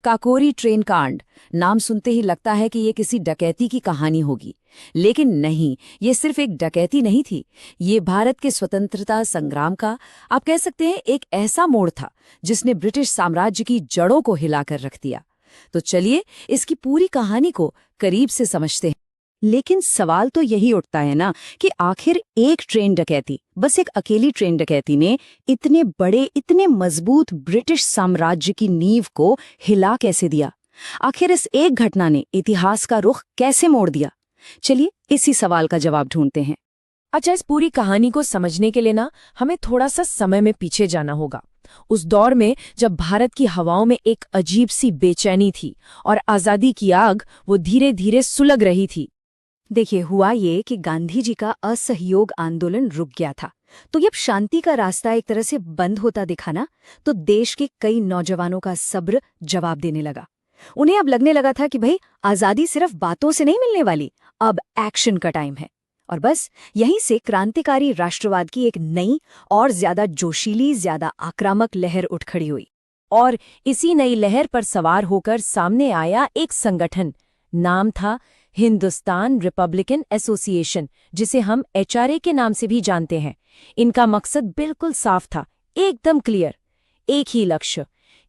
Kakori train कांड नाम सुनते ही लगता है कि ये किसी डकैती की कहानी होगी, लेकिन नहीं, ये सिर्फ एक डकैती नहीं थी। ये भारत के स्वतंत्रता संग्राम का, आप कह सकते हैं, एक ऐसा मोड़ था जिसने ब्रिटिश साम्राज्य की जड़ों को हिलाकर रख दिया। तो चलिए इसकी पूरी कहानी को करीब से समझते हैं। लेकिन सवाल तो यही उठता है ना कि आखिर एक ट्रेन डकैती, बस एक अकेली ट्रेन डकैती ने इतने बड़े, इतने मजबूत ब्रिटिश साम्राज्य की नींव को हिला कैसे दिया? आखिर इस एक घटना ने इतिहास का रुख कैसे मोड़ दिया? चलिए इसी सवाल का जवाब ढूंढते हैं। अच्छा, इस पूरी कहानी को समझने के लिए ना हमें थोड़ा सा समय में पीछे जाना होगा। उस दौर में जब भारत की हवाओं में एक अजीब सी बेचैनी थी और आजादी की आग वो धीरे धीरे सुलग रही थी। देखिए, हुआ ये कि गांधी जी का असहयोग आंदोलन रुक गया था, तो जब शांति का रास्ता एक तरह से बंद होता दिखा ना, तो देश के कई नौजवानों का सब्र जवाब देने लगा। उन्हें अब लगने लगा था कि भाई, आजादी सिर्फ बातों से नहीं मिलने वाली, अब एक्शन का टाइम है। और बस यहीं से क्रांतिकारी राष्ट्रवाद की एक नई और ज्यादा जोशीली, ज्यादा आक्रामक लहर उठ खड़ी हुई। और इसी नई लहर पर सवार होकर सामने आया एक संगठन। नाम था हिंदुस्तान रिपब्लिकन एसोसिएशन, जिसे हम एचआरए के नाम से भी जानते हैं। इनका मकसद बिल्कुल साफ था, एकदम क्लियर। एक ही लक्ष्य,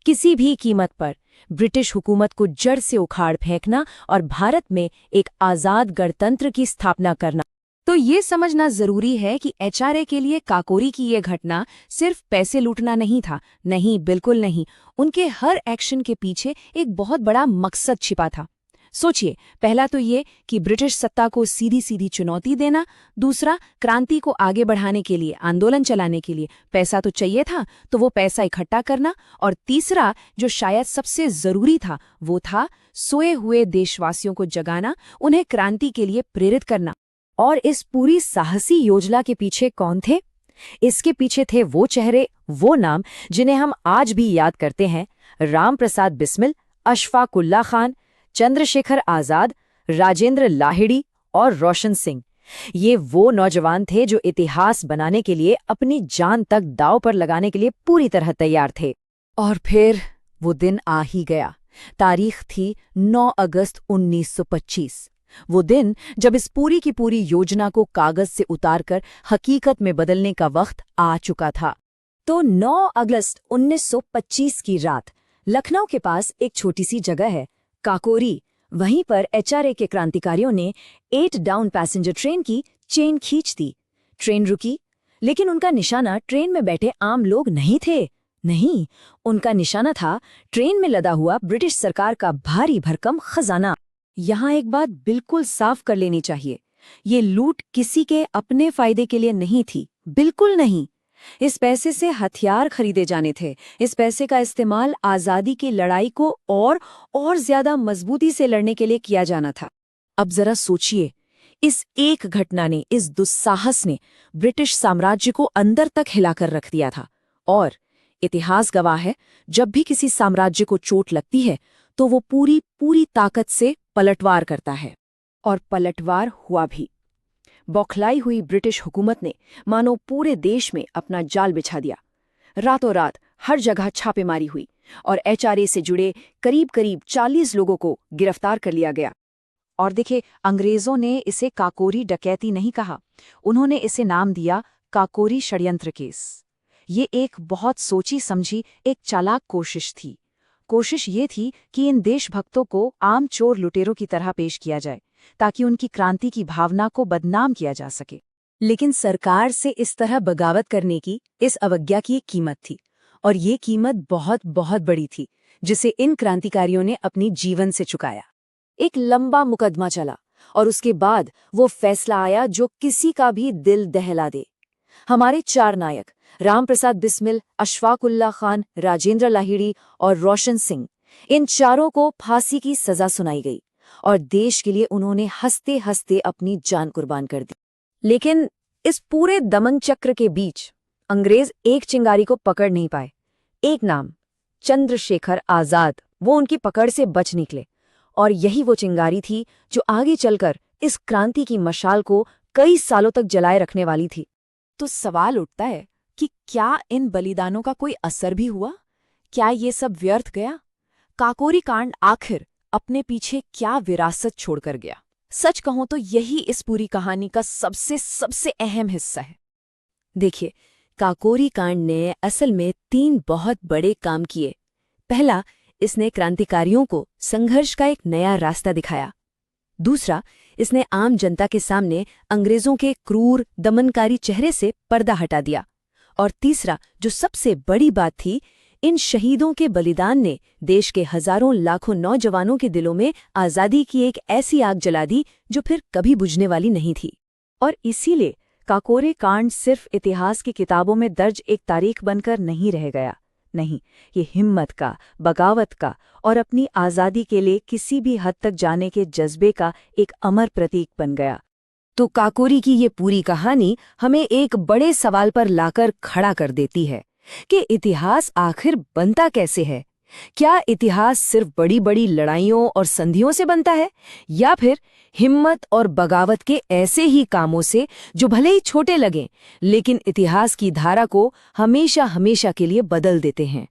किसी भी कीमत पर ब्रिटिश हुकूमत को जड़ से उखाड़ फेंकना और भारत में एक आजाद गणतंत्र की स्थापना करना। तो ये समझना जरूरी है कि एचआरए के लिए काकोरी की ये घटना सिर्फ पैसे लूटना नहीं था। नहीं, बिल्कुल नहीं। उनके हर एक्शन के पीछे एक बहुत बड़ा मकसद छिपा था। सोचिए, पहला तो ये कि ब्रिटिश सत्ता को सीधी सीधी चुनौती देना। दूसरा, क्रांति को आगे बढ़ाने के लिए, आंदोलन चलाने के लिए पैसा तो चाहिए था, तो वो पैसा इकट्ठा करना। और तीसरा, जो शायद सबसे जरूरी था, वो था सोए हुए देशवासियों को जगाना, उन्हें क्रांति के लिए प्रेरित करना। और इस पूरी साहसी योजना के पीछे कौन थे? इसके पीछे थे वो चेहरे, वो नाम जिन्हें हम आज भी याद करते हैं। राम प्रसाद बिस्मिल, अशफाक उल्लाह खान, चंद्रशेखर आजाद, राजेंद्र लाहिड़ी और रोशन सिंह। ये वो नौजवान थे जो इतिहास बनाने के लिए अपनी जान तक दांव पर लगाने के लिए पूरी तरह तैयार थे। और फिर वो दिन आ ही गया। तारीख थी 9 अगस्त 1925। वो दिन जब इस पूरी की पूरी योजना को कागज से उतारकर हकीकत में बदलने का वक्त आ चुका था। तो 9 अगस्त 1925 की रात लखनऊ के पास एक छोटी सी जगह है, काकोरी। वहीं पर एचआरए के क्रांतिकारियों ने 8 डाउन पैसेंजर ट्रेन की चेन खींच दी। ट्रेन रुकी, लेकिन उनका निशाना ट्रेन में बैठे आम लोग नहीं थे। नहीं, उनका निशाना था ट्रेन में लदा हुआ ब्रिटिश सरकार का भारी भरकम खजाना। यहाँ एक बात बिल्कुल साफ कर लेनी चाहिए, ये लूट किसी के अपने फायदे के लिए नहीं थी, बिल्कुल नहीं। इस पैसे से हथियार खरीदे जाने थे। इस पैसे का इस्तेमाल आजादी की लड़ाई को और ज्यादा मजबूती से लड़ने के लिए किया जाना था। अब जरा सोचिए, इस एक घटना ने, इस दुस्साहस ने ब्रिटिश साम्राज्य को अंदर तक हिलाकर रख दिया था। और इतिहास गवाह है, जब भी किसी साम्राज्य को चोट लगती है तो वो पूरी पूरी ताकत से पलटवार करता है। और पलटवार हुआ भी। बौखलाई हुई ब्रिटिश हुकूमत ने मानो पूरे देश में अपना जाल बिछा दिया। रातों रात हर जगह छापेमारी हुई और एचआरए से जुड़े करीब करीब 40 लोगों को गिरफ्तार कर लिया गया। और देखिए, अंग्रेजों ने इसे काकोरी डकैती नहीं कहा, उन्होंने इसे नाम दिया काकोरी षड्यंत्र केस। ये एक बहुत सोची समझी, एक चालाक कोशिश थी। कोशिश ये थी कि इन देशभक्तों को आम चोर लुटेरों की तरह पेश किया जाए, ताकि उनकी क्रांति की भावना को बदनाम किया जा सके। लेकिन सरकार से इस तरह बगावत करने की, इस अवज्ञा की एक कीमत थी, और ये कीमत बहुत बहुत बड़ी थी, जिसे इन क्रांतिकारियों ने अपनी जीवन से चुकाया। एक लंबा मुकदमा चला और उसके बाद वो फैसला आया जो किसी का भी दिल दहला दे। हमारे 4 नायक, राम प्रसाद बिस्मिल, अशफाक उल्लाह खान, राजेंद्र लाहिड़ी और रोशन सिंह, इन चारों को फांसी की सजा सुनाई गई और देश के लिए उन्होंने हंसते हंसते अपनी जान कुर्बान कर दी। लेकिन इस पूरे दमन चक्र के बीच अंग्रेज एक चिंगारी को पकड़ नहीं पाए। एक नाम, चंद्रशेखर आजाद, वो उनकी पकड़ से बच निकले। और यही वो चिंगारी थी जो आगे चलकर इस क्रांति की मशाल को कई सालों तक जलाए रखने वाली थी। तो सवाल उठता है कि क्या इन बलिदानों का कोई असर भी हुआ? क्या ये सब व्यर्थ गया? काकोरी कांड आखिर अपने पीछे क्या विरासत छोड़कर गया? सच कहूं तो यही इस पूरी कहानी का सबसे अहम हिस्सा है। देखिए, काकोरी कांड ने असल में 3 बहुत बड़े काम किए। पहला, इसने क्रांतिकारियों को संघर्ष का एक नया रास्ता दिखाया। दूसरा, इसने आम जनता के सामने अंग्रेजों के क्रूर, दमनकारी चेहरे से पर्दा हटा दिया। और तीसरा, जो सबसे बड़ी बात थी, इन शहीदों के बलिदान ने देश के हजारों लाखों नौजवानों के दिलों में आज़ादी की एक ऐसी आग जला दी जो फिर कभी बुझने वाली नहीं थी। और इसीलिए काकोरी कांड सिर्फ इतिहास की किताबों में दर्ज एक तारीख बनकर नहीं रह गया। नहीं, ये हिम्मत का, बगावत का और अपनी आज़ादी के लिए किसी भी हद तक जाने के जज्बे का एक अमर प्रतीक बन गया। तो काकोरी की ये पूरी कहानी हमें एक बड़े सवाल पर लाकर खड़ा कर देती है कि इतिहास आखिर बनता कैसे है? क्या इतिहास सिर्फ बड़ी बड़ी लड़ाइयों और संधियों से बनता है, या फिर हिम्मत और बगावत के ऐसे ही कामों से जो भले ही छोटे लगें लेकिन इतिहास की धारा को हमेशा हमेशा के लिए बदल देते हैं?